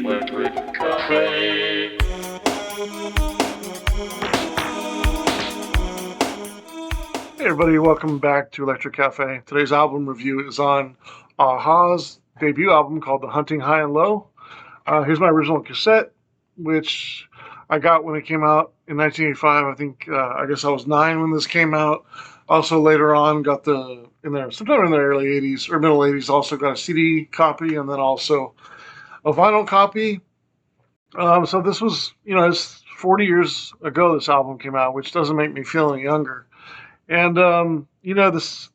Electric Cafe. Hey everybody, welcome back to Electric Cafe. Today's album review is on a-ha's debut album called The Hunting High and Low. Here's my original cassette, which I got when it came out in 1985. I think, I guess I was 9 when this came out. Also later on got sometime in the early 80s or middle 80s, also got a CD copy and then also a vinyl copy. So this was, it's 40 years ago this album came out, which doesn't make me feel any younger. And this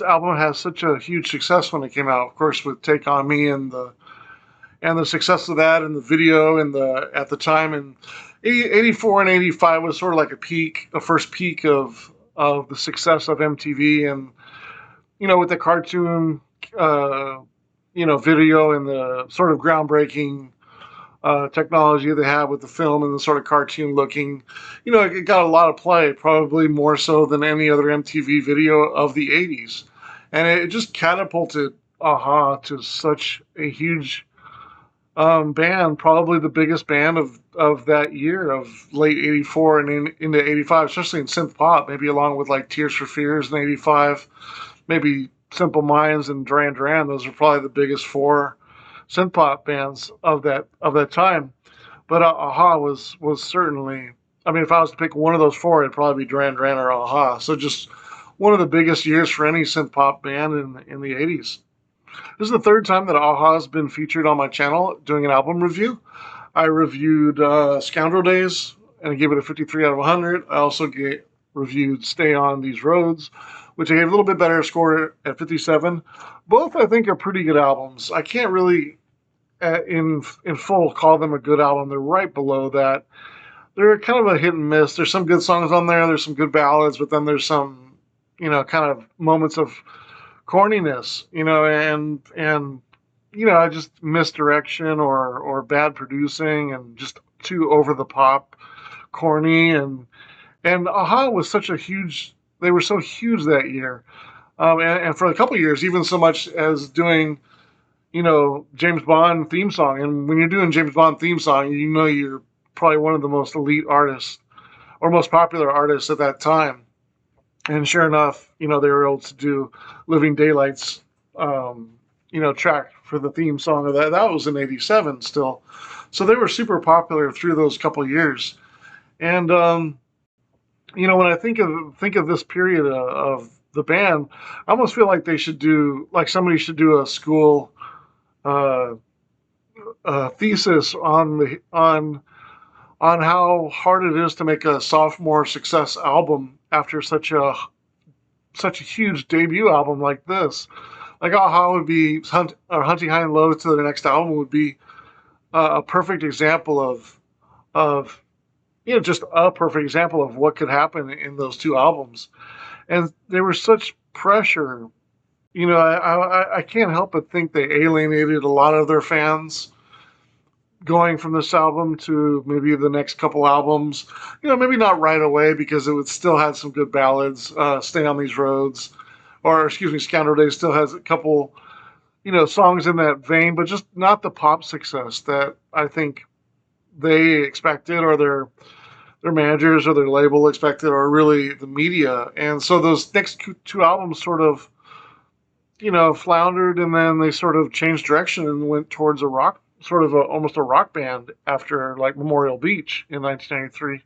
album has such a huge success when it came out. Of course, with "Take on Me" and the success of that, and the video, and the at the time in 84 and 85 was sort of like the first peak of the success of MTV, and with the cartoon, video and the sort of groundbreaking technology they have with the film and the sort of cartoon looking, it got a lot of play, probably more so than any other MTV video of the 80s. And it just catapulted a-ha to such a huge band, probably the biggest band of that year, of late 84 and into 85, especially in synth pop, maybe along with like Tears for Fears in 85, maybe Simple Minds and Duran Duran. Those are probably the biggest four synth pop bands of that time. But a-ha was certainly, I mean, if I was to pick one of those four, it'd probably be Duran Duran or a-ha. So just one of the biggest years for any synth pop band in the 80s. This is the third time that a-ha has been featured on my channel doing an album review. I reviewed Scoundrel Days and I gave it a 53 out of 100. I also reviewed Stay on These Roads, which I gave a little bit better score at 57. Both, I think, are pretty good albums. I can't really, in full, call them a good album. They're right below that. They're kind of a hit and miss. There's some good songs on there. There's some good ballads, but then there's some, kind of moments of corniness, and I just misdirection or bad producing and just too over the top, corny, and a-ha was they were so huge that year. And for a couple of years, even so much as doing, James Bond theme song. And when you're doing James Bond theme song, you're probably one of the most elite artists or most popular artists at that time. And sure enough, they were able to do Living Daylights, track for the theme song of that. That was in 87 still. So they were super popular through those couple of years. And, when I think of this period of the band, I almost feel like somebody should do a school thesis on how hard it is to make a sophomore success album after such a huge debut album like this. Like a-ha would be Hunting High and Low to their next album would be a perfect example of just a perfect example of what could happen in those two albums. And there was such pressure. I can't help but think they alienated a lot of their fans going from this album to maybe the next couple albums. Maybe not right away because it would still have some good ballads. Stay on These Roads, or excuse me, Scoundrel Days still has a couple, songs in that vein, but just not the pop success that I think they expected, or their managers or their label expected, or really the media. And so those next two albums sort of, floundered, and then they sort of changed direction and went towards a rock, sort of almost a rock band after like Memorial Beach in 1993.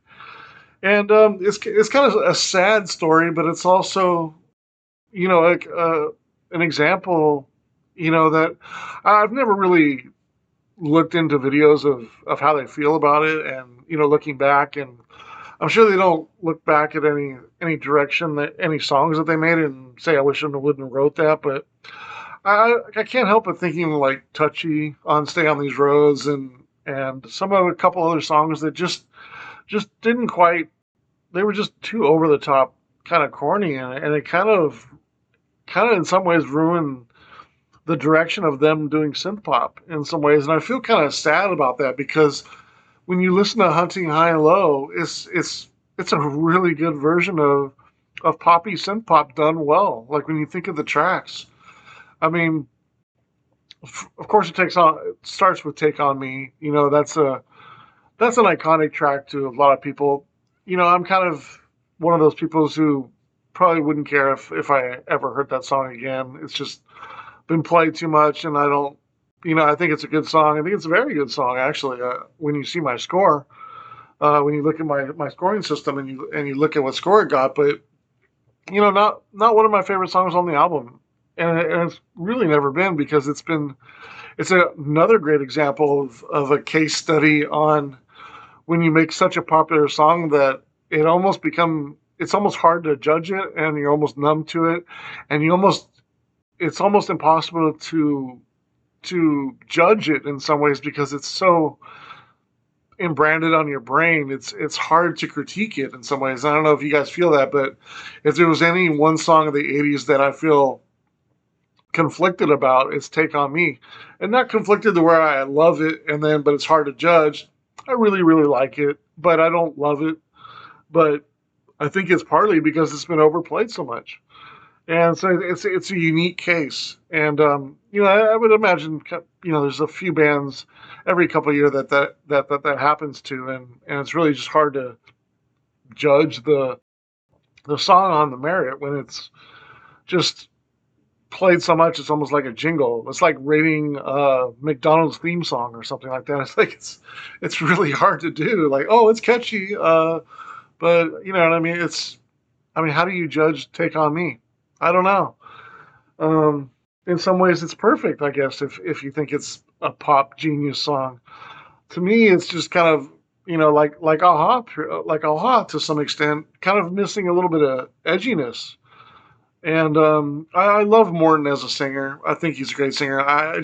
And it's kind of a sad story, but it's also, like an example, that I've never really looked into videos of how they feel about it, and looking back, and I'm sure they don't look back at any direction, that any songs that they made and say I wish I wouldn't have wrote that. But I can't help but thinking like Touchy on Stay on These Roads, and a couple other songs that just didn't quite, they were just too over the top, kind of corny, and it kind of in some ways ruined the direction of them doing synth pop in some ways. And I feel kind of sad about that, because when you listen to Hunting High and Low, it's a really good version of poppy synth pop done well. Like when you think of the tracks, I mean, of course, it starts with "Take on Me." That's an iconic track to a lot of people. I'm kind of one of those people who probably wouldn't care if I ever heard that song again. It's just been played too much, and I don't. I think it's a good song. I think it's a very good song, actually. When you see my score, when you look at my scoring system, and you look at what score it got, but not one of my favorite songs on the album, and it's really never been because another great example of a case study on when you make such a popular song that it's almost hard to judge it, and you're almost numb to it, and it's almost impossible to judge it in some ways because it's so branded on your brain. It's hard to critique it in some ways. I don't know if you guys feel that, but if there was any one song of the '80s that I feel conflicted about, it's "Take on Me," and not conflicted to where I love it but it's hard to judge. I really really like it, but I don't love it. But I think it's partly because it's been overplayed so much. And so it's a unique case, and I would imagine there's a few bands every couple of years that happens to, and it's really just hard to judge the song on the merit when it's just played so much. It's almost like a jingle. It's like rating McDonald's theme song or something like that. It's really hard to do. Like, oh, it's catchy, but you know what I mean. How do you judge "Take on Me"? I don't know. Um, in some ways, it's perfect, I guess, if you think it's a pop genius song. To me, it's just kind of like Aha to some extent, kind of missing a little bit of edginess. And I love Morton as a singer. I think he's a great singer. I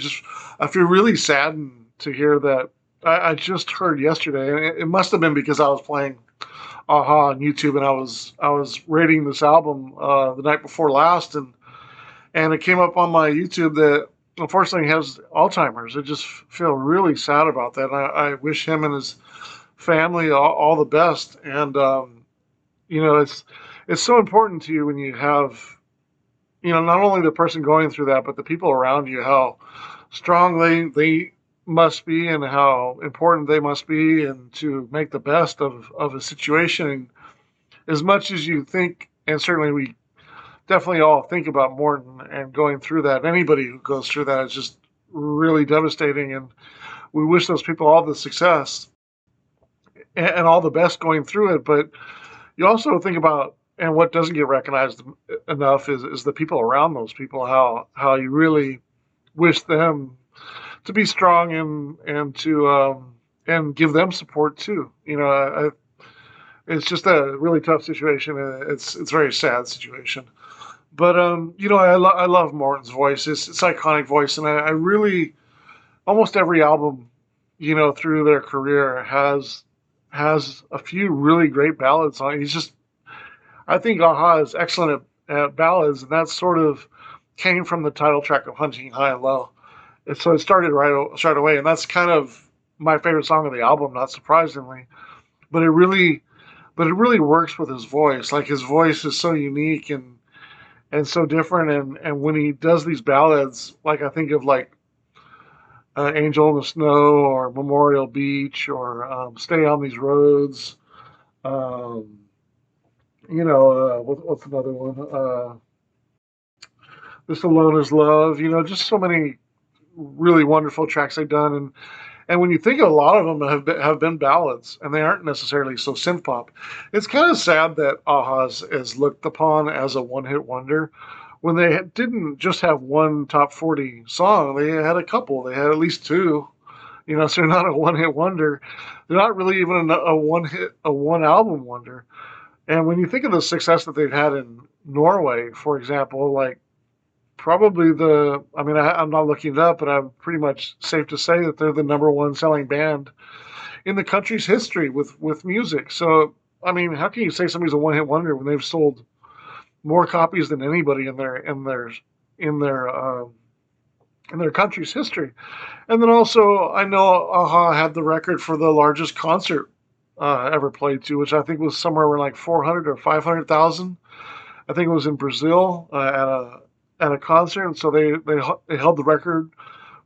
feel really saddened to hear that. I just heard yesterday, and it must have been because I was playing Aha on YouTube, and I was rating this album the night before last, and it came up on my YouTube that unfortunately he has Alzheimer's. I just feel really sad about that. I wish him and his family all the best. And it's so important to you when you have not only the person going through that, but the people around you, how strong they must be and how important they must be, and to make the best of a situation. As much as you think, and certainly we definitely all think about Morton and going through that. Anybody who goes through that is just really devastating, and we wish those people all the success and all the best going through it. But you also think about, and what doesn't get recognized enough is the people around those people, how you really wish them to be strong and to and give them support too. It's just a really tough situation. It's a very sad situation. But I love Morton's voice. It's iconic voice, and I really almost every album, through their career has a few really great ballads on it. I think Aha is excellent at ballads, and that sort of came from the title track of Hunting High and Low. And so it started right away, and that's kind of my favorite song of the album, not surprisingly. But it really works with his voice. Like, his voice is so unique and so different, and when he does these ballads, like I think of like Angel in the Snow or Memorial Beach or Stay on These Roads. Um, what's another one? This Alone Is Love. Just so many really wonderful tracks they've done, and when you think of a lot of them have been ballads, and they aren't necessarily so synth pop. It's kind of sad that Aha is looked upon as a one hit wonder when they didn't just have one top 40 song. They had a couple. They had at least two. So they're not a one hit wonder. They're not really even a one album wonder. And when you think of the success that they've had in Norway, for example, like probably I'm not looking it up, but I'm pretty much safe to say that they're the number one selling band in the country's history with music. So, how can you say somebody's a one hit wonder when they've sold more copies than anybody in their country's history? And then also, I know Aha had the record for the largest concert ever played to, which I think was somewhere around like 400 or 500,000. I think it was in Brazil at a concert, and so they held the record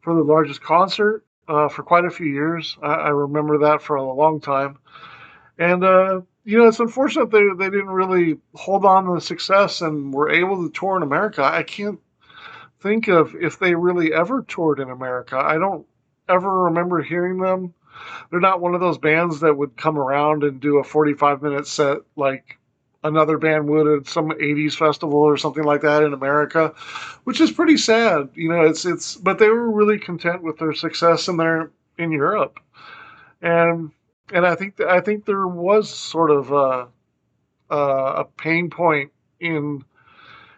for the largest concert for quite a few years. I remember that for a long time. And, it's unfortunate they didn't really hold on to the success and were able to tour in America. I can't think of if they really ever toured in America. I don't ever remember hearing them. They're not one of those bands that would come around and do a 45-minute set like another band would at some 80s festival or something like that in America, which is pretty sad. But they were really content with their success in Europe. And I think there was sort of a pain point in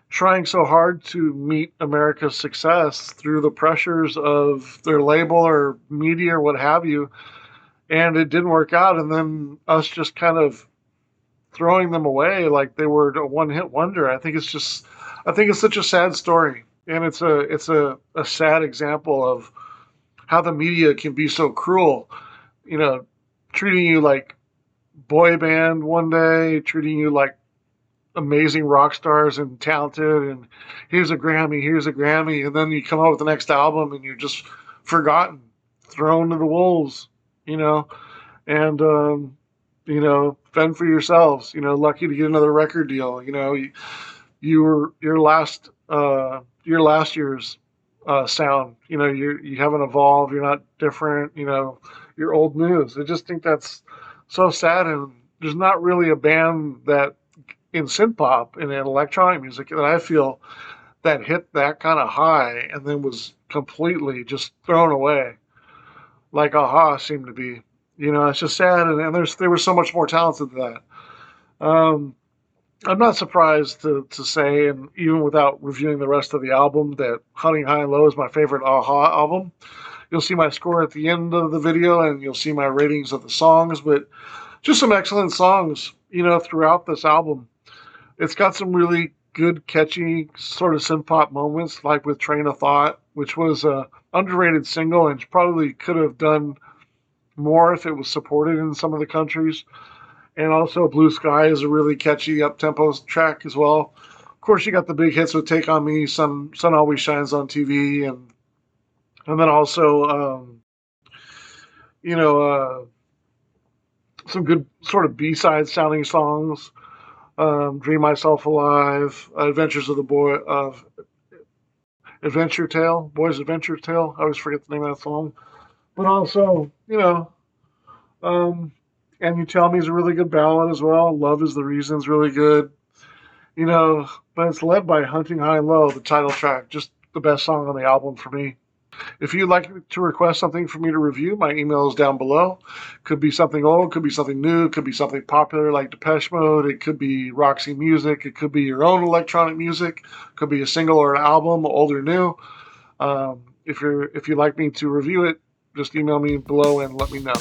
trying so hard to meet America's success through the pressures of their label or media or what have you, and it didn't work out. And then us just kind of throwing them away like they were a one-hit wonder. I think it's such a sad story, and it's a sad example of how the media can be so cruel. You know, treating you like boy band one day, treating you like amazing rock stars and talented, and here's a Grammy, and then you come out with the next album and you're just forgotten, thrown to the wolves, you know, and fend for yourselves, lucky to get another record deal. You were your last year's sound. You haven't evolved, you're not different, you're old news. I just think that's so sad, and there's not really a band that in synth pop and in electronic music that I feel that hit that kind of high and then was completely just thrown away, like Aha seemed to be. It's just sad, and they were so much more talented than that. I'm not surprised to say, and even without reviewing the rest of the album, that Hunting High and Low is my favorite Aha album. You'll see my score at the end of the video, and you'll see my ratings of the songs, but just some excellent songs, throughout this album. It's got some really good, catchy, sort of synth pop moments, like with Train of Thought, which was a underrated single and probably could have done more if it was supported in some of the countries. And also Blue Sky is a really catchy up-tempo track as well. Of course, you got the big hits with Take On Me, Sun Always Shines on TV, and then also, some good sort of B-side sounding songs. Dream Myself Alive, Adventures of the Boy's Adventure Tale. I always forget the name of that song. But also, And You Tell Me is a really good ballad as well. Love Is the Reason is really good. But it's led by Hunting High and Low, the title track, just the best song on the album for me. If you'd like to request something for me to review, my email is down below. Could be something old, could be something new, could be something popular like Depeche Mode, it could be Roxy Music, it could be your own electronic music, could be a single or an album, old or new. If you'd like me to review it, just email me below and let me know.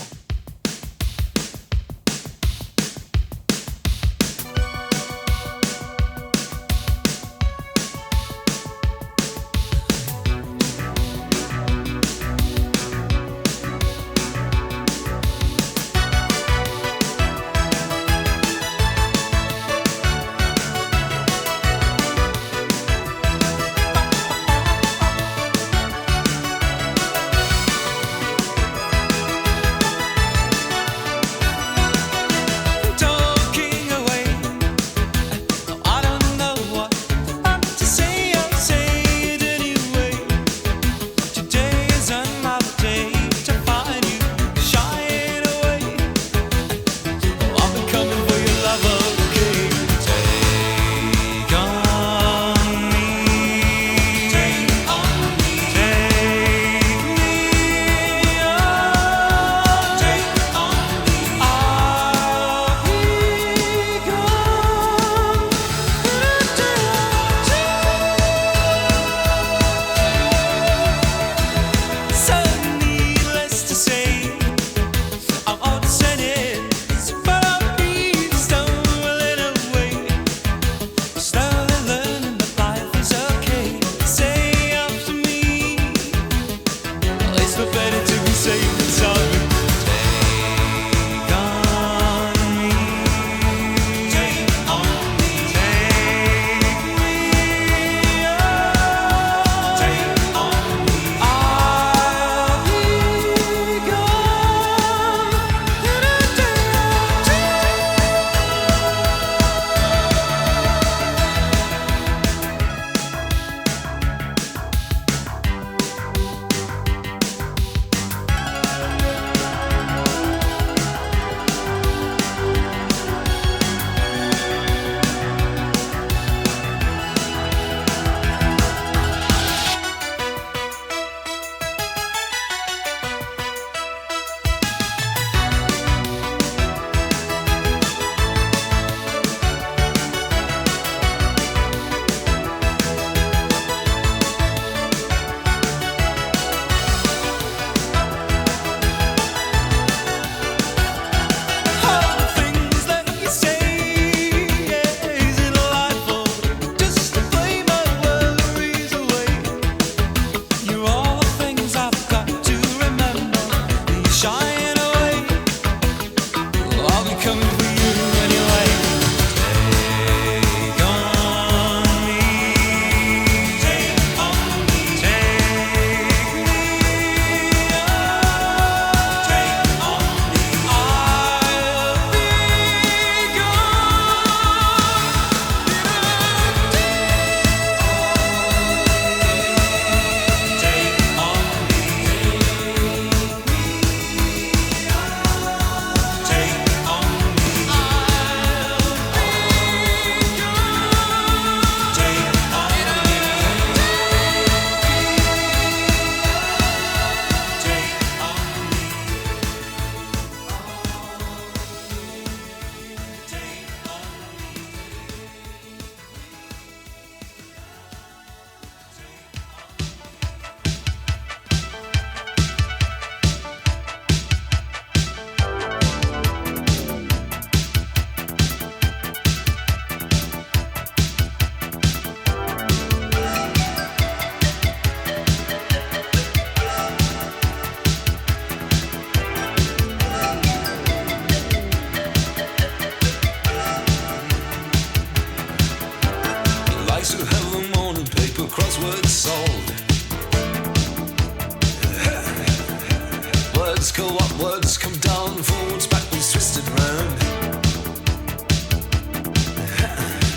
Backwards go upwards, come down, forwards, backwards, twisted round.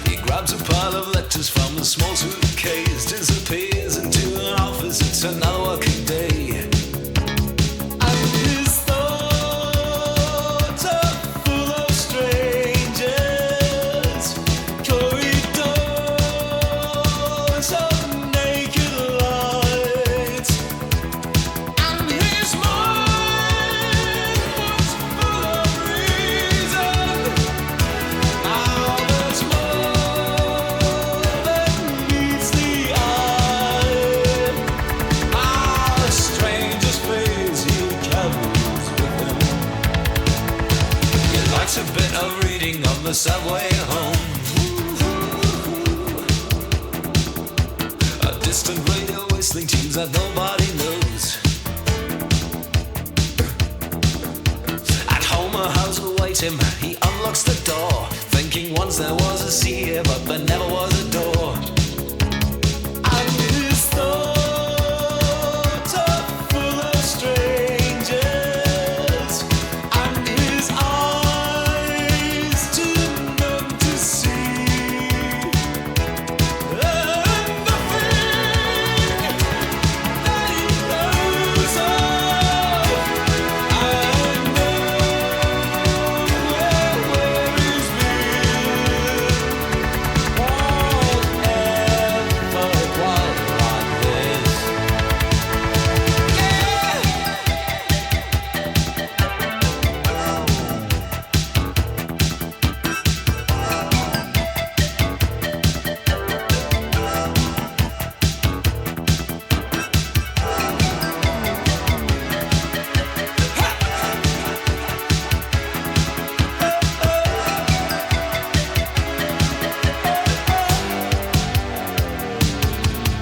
He grabs a pile of letters from a small suitcase, disappears into an office, it's another working day. And his thoughts are full of strangers, corridors of naked lights. And his mind was full of reason. Now there's more than meets the eye. A stranger's face he carries with him. He likes a bit of reading on the subway home. A distant radio whistling tunes that nobody knows. At home a house awaits him, he unlocks the door, thinking once there was a sea here, but there never was a door. And his thoughts are full of strangers, and his eyes too numb to see. And the thing that he knows of, I know where he's been. Won't ever quite like this.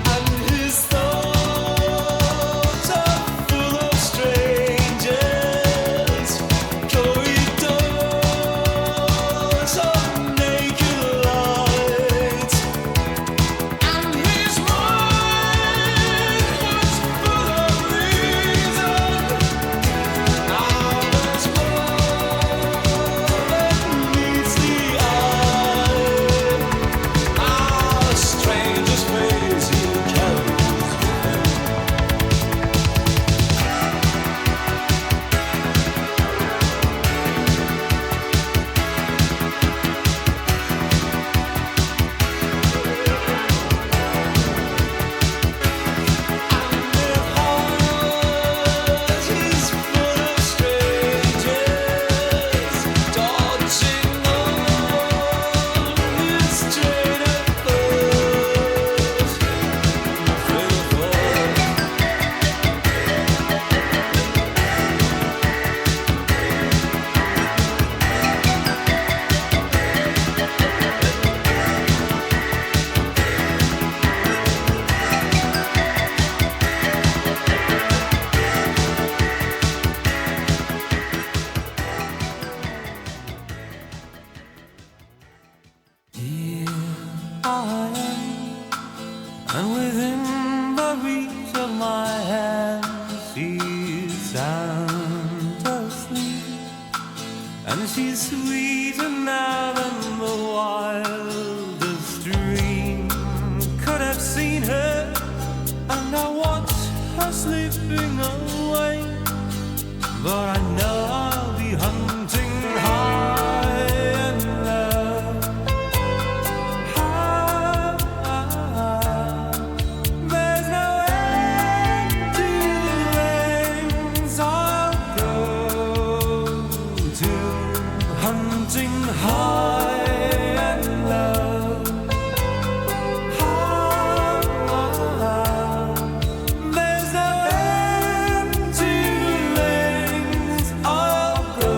And his thoughts are full of strangers, corridors of naked lights. And his mind was full of reason. Now there's more than meets the eye. A stranger's face he carries with him. And their heart is full of strangers, dodging on his train of thought. Here I am, and within the reach of my hand, she's sound asleep, and she's sweeter now than the wildest dream could have seen her. And I watch her slipping away, but I know I'll be hunting high and low. There's no end to the lengths I'll go to, hunting high and low. There's no end to the lengths I'll go.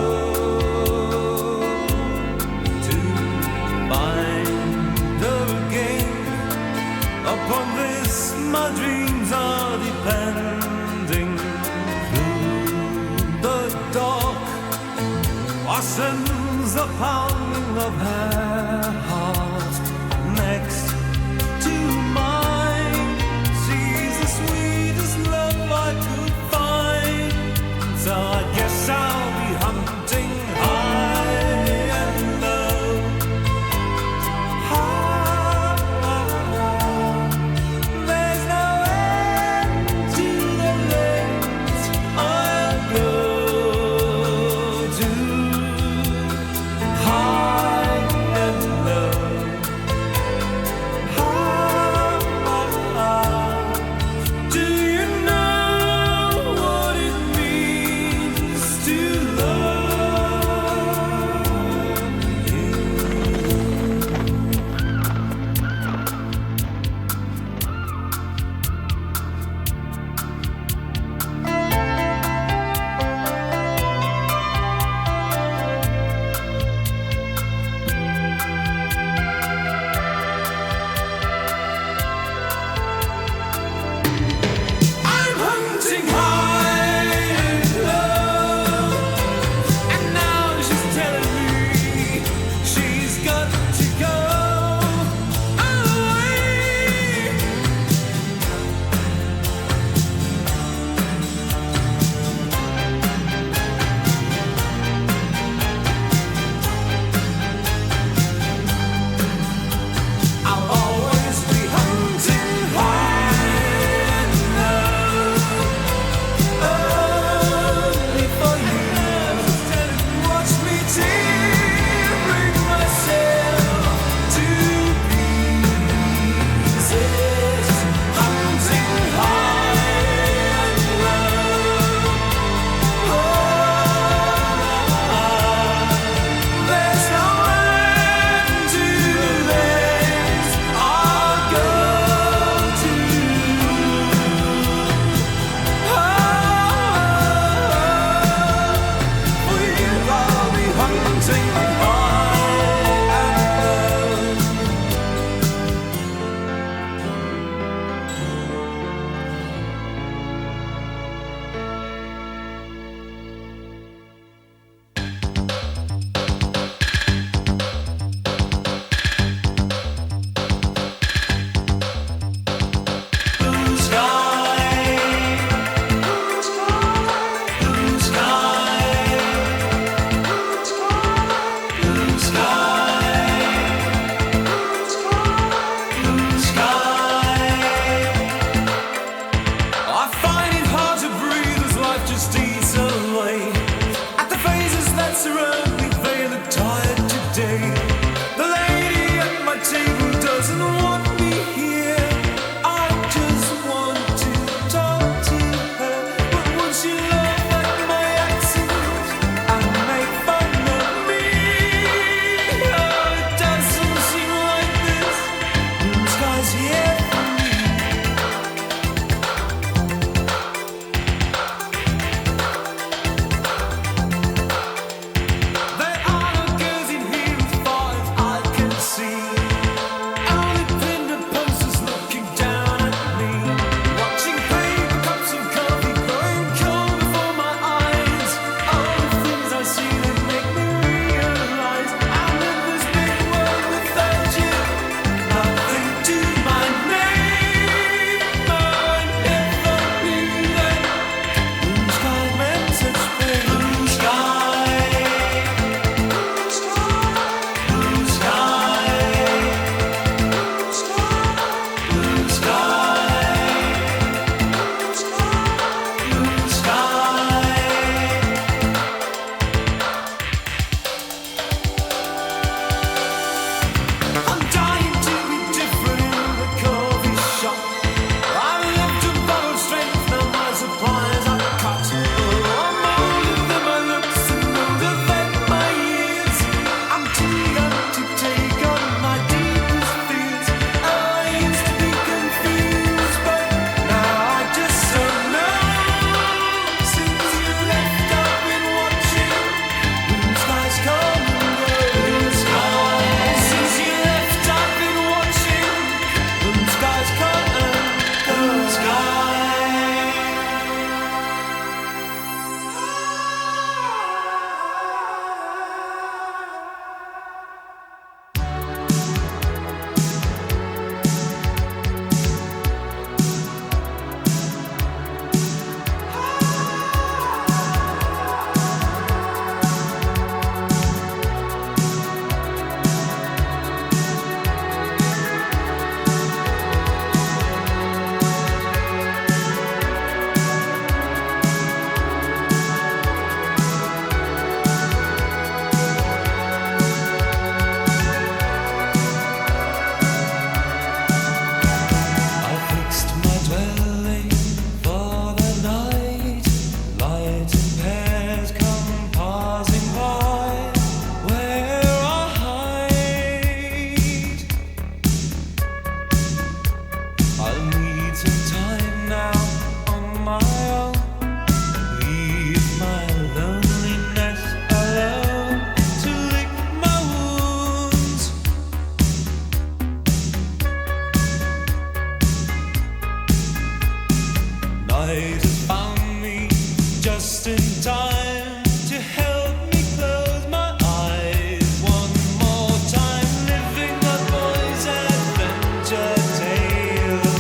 just in time to help me close my eyes one more time, living a boy's adventure tale.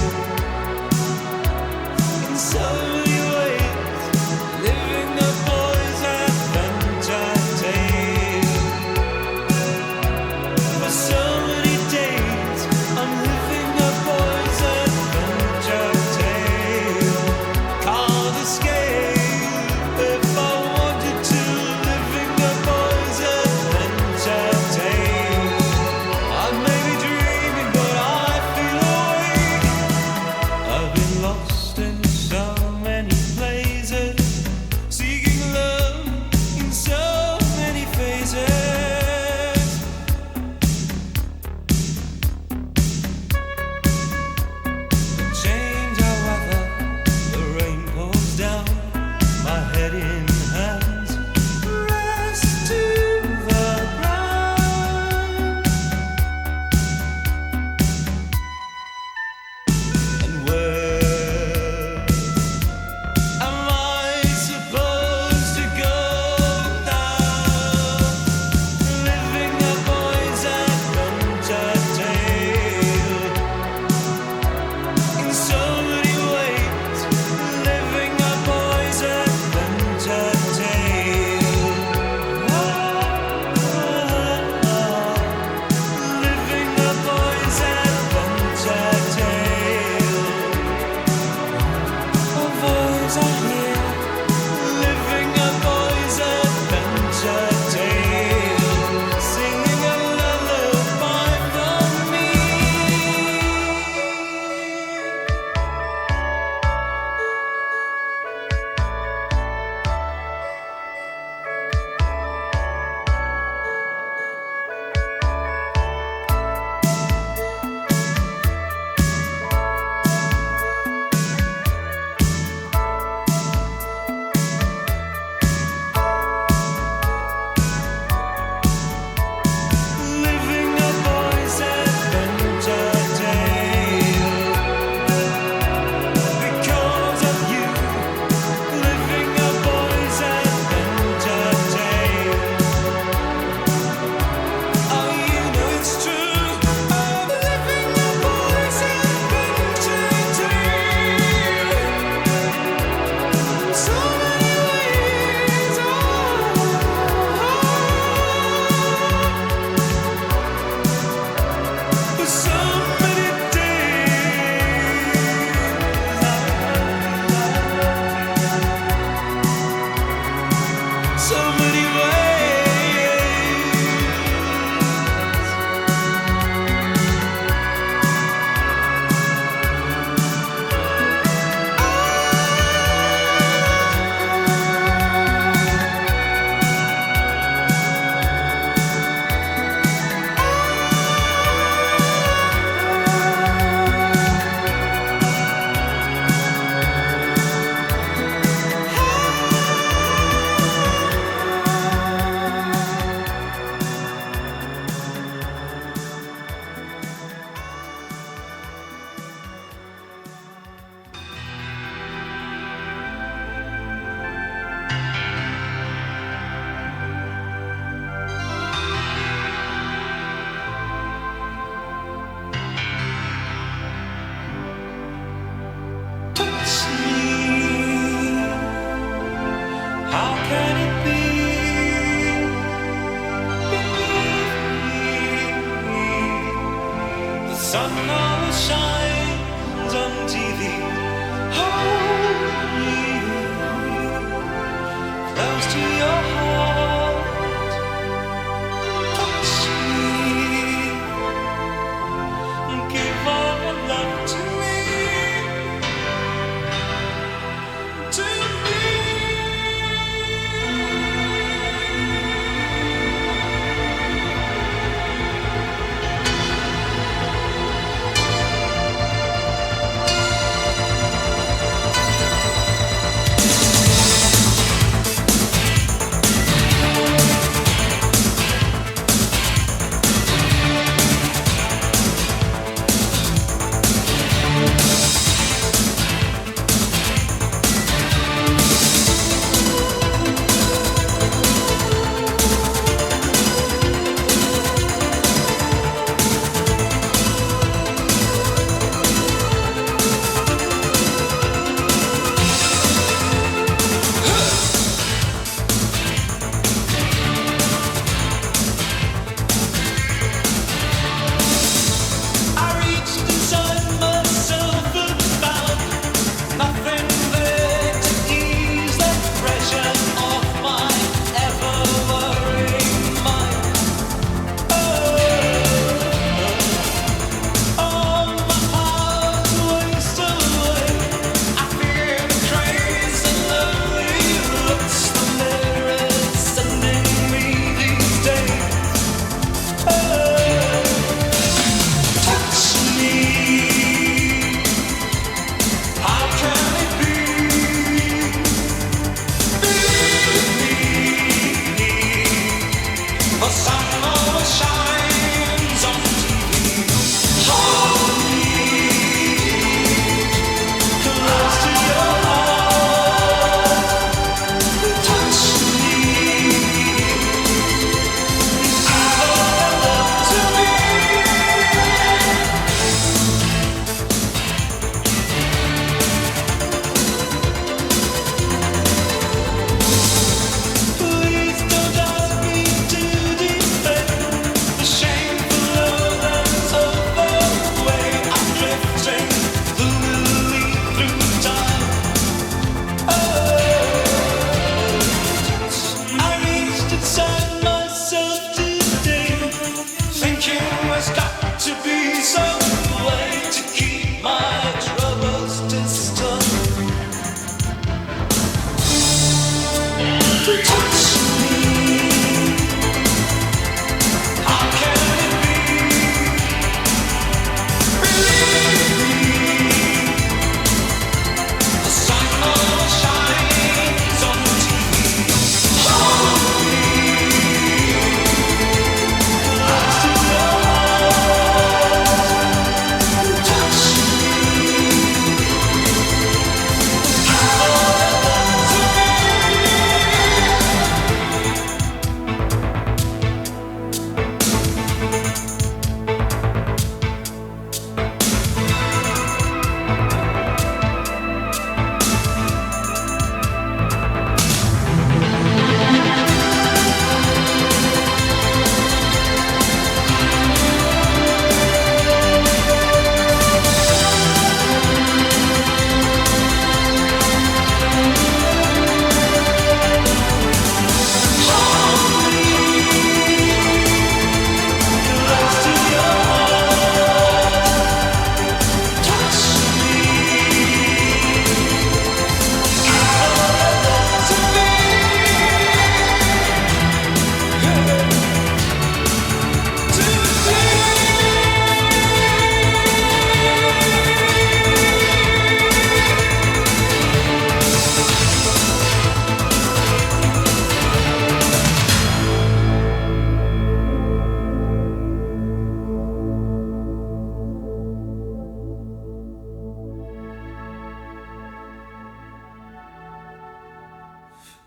In so many ways, living a boy's adventure tale. For so many days, I'm living a boy's adventure tale. Can't escape. If I wanted to, living a boy's adventure tale. I may be dreaming, but I feel awake. I've been lost in so many places, seeking love in so many phases. The change of weather, the rain pours down. My head in hands, rest to the ground. And where am I supposed to go now? Living a boy's adventure tale. In so many ways, living a boy's adventure tale. Living a boy's adventure tale. Our voices are here. Living a boy's adventure tale. Singing a lullaby for me. Living a boy's adventure tale. Because of you, living a boy's adventure tale. Oh, you know it's true. I'm living a boy's adventure tale. So many ways, for so many days, so many ways. Touch me. How can it be? Beneath me, the sun always shines on TV. Hold me close to your heart. Touch me. Give all your love to me. To me.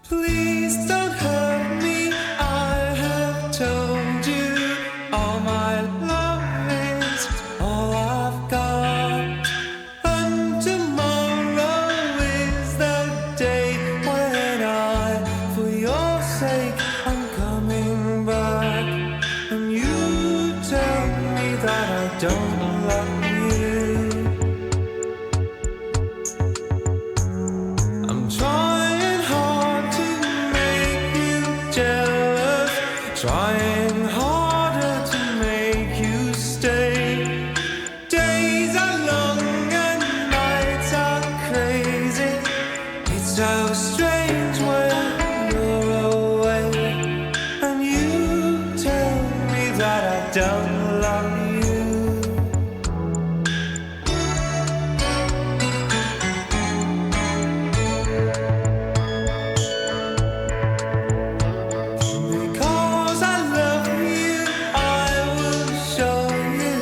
Please don't hurt me, I have told you all my love is all I've got. And tomorrow is the day when for your sake, I'm coming back. And you tell me that I don't love you. I'm trying hard to make you jealous, trying harder to make you stay. Days are long and nights are crazy. It's so strange when you're away, and you tell me that I don't love you. Because I love you, I will show you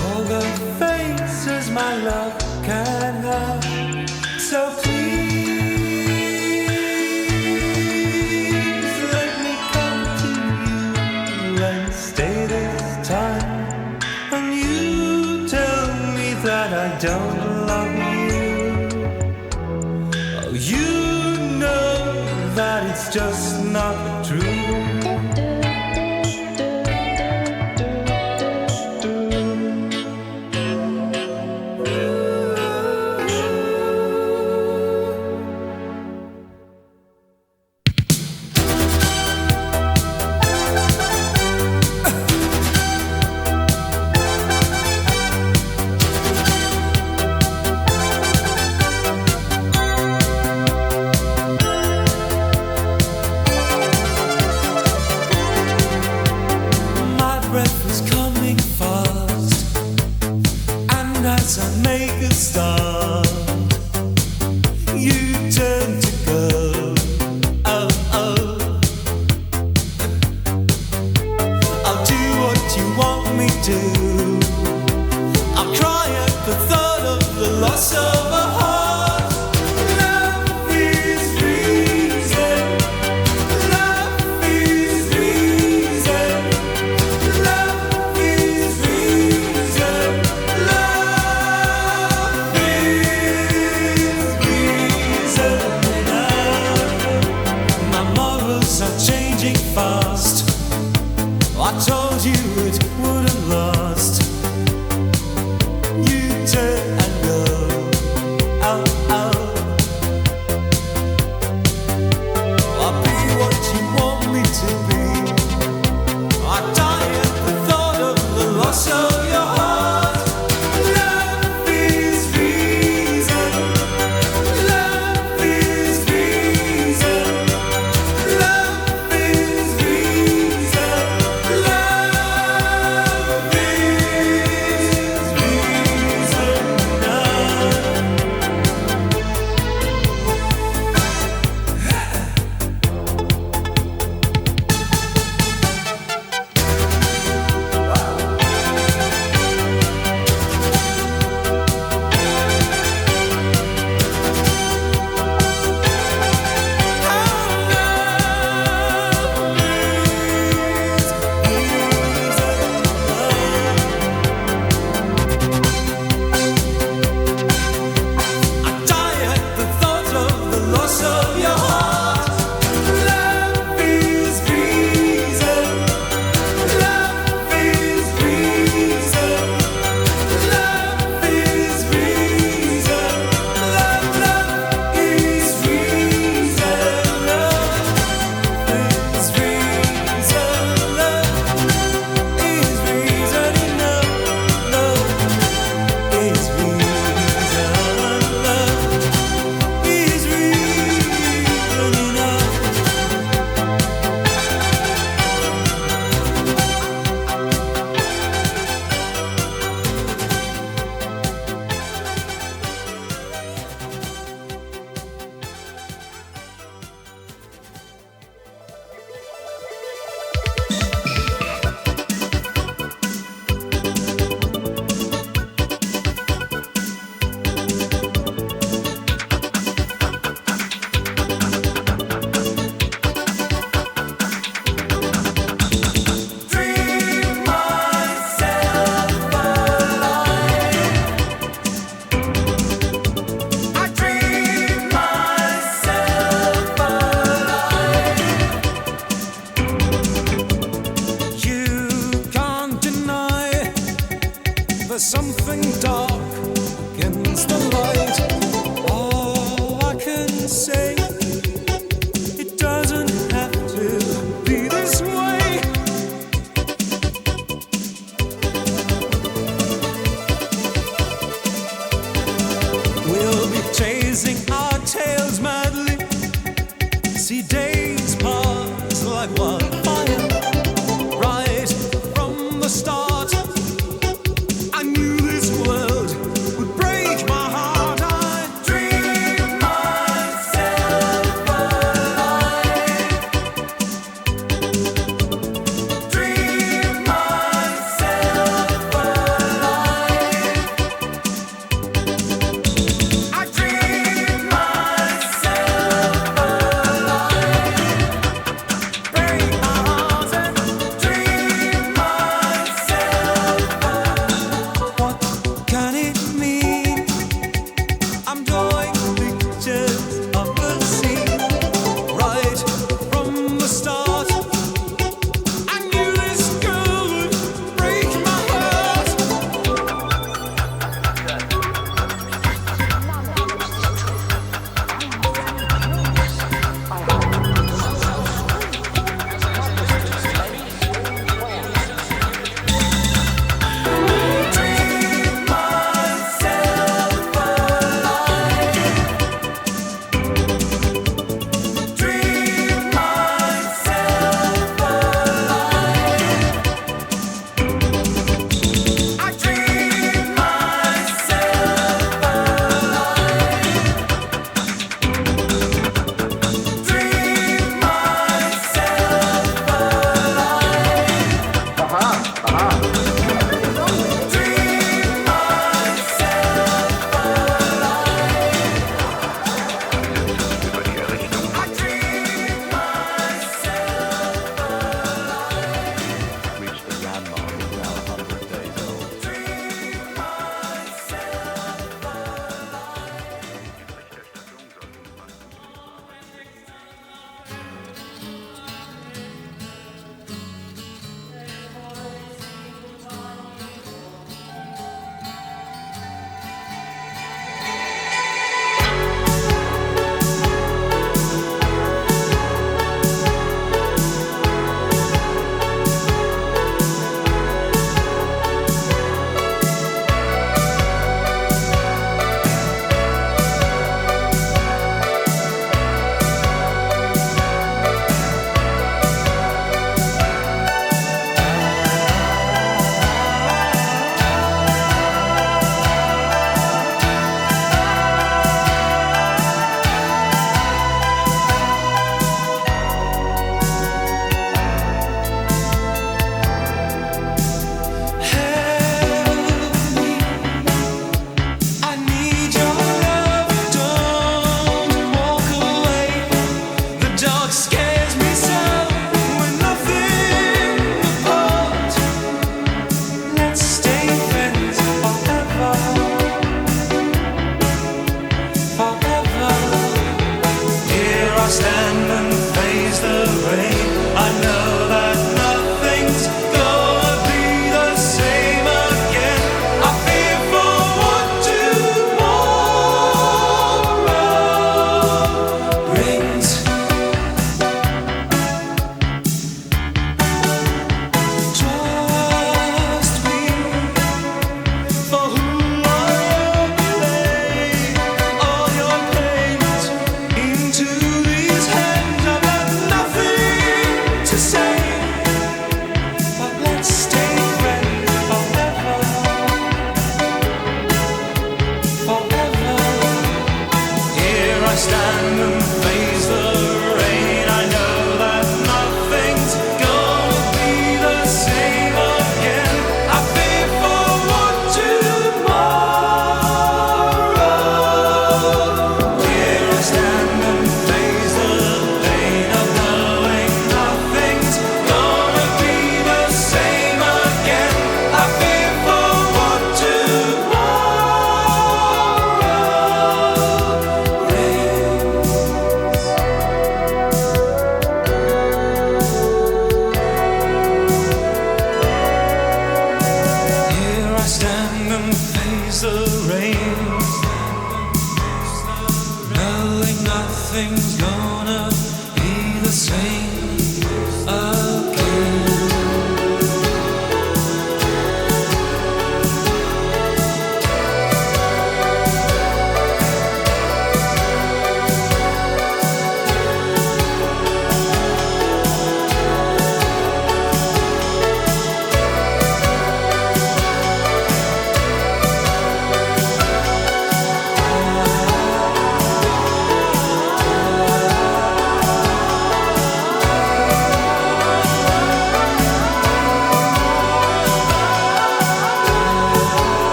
all the faces my love can have. So please let me come to you and stay this time. And you tell me that I don't love you. Oh, you know that it's just not true. My breath is coming fast, and as I make a start, you turn to go. Oh, oh. I'll do what you want me to. I'll cry at the thought of the loss of a heart. Love is reason. Love is reason. Love is reason. Love is reason. My morals are changing fast. I told you it wouldn't last. You turn and go. Oh, oh. I'll be what you want me to be. I die at the thought of the loss of your heart. Love is reason. Love is reason. Dark skin.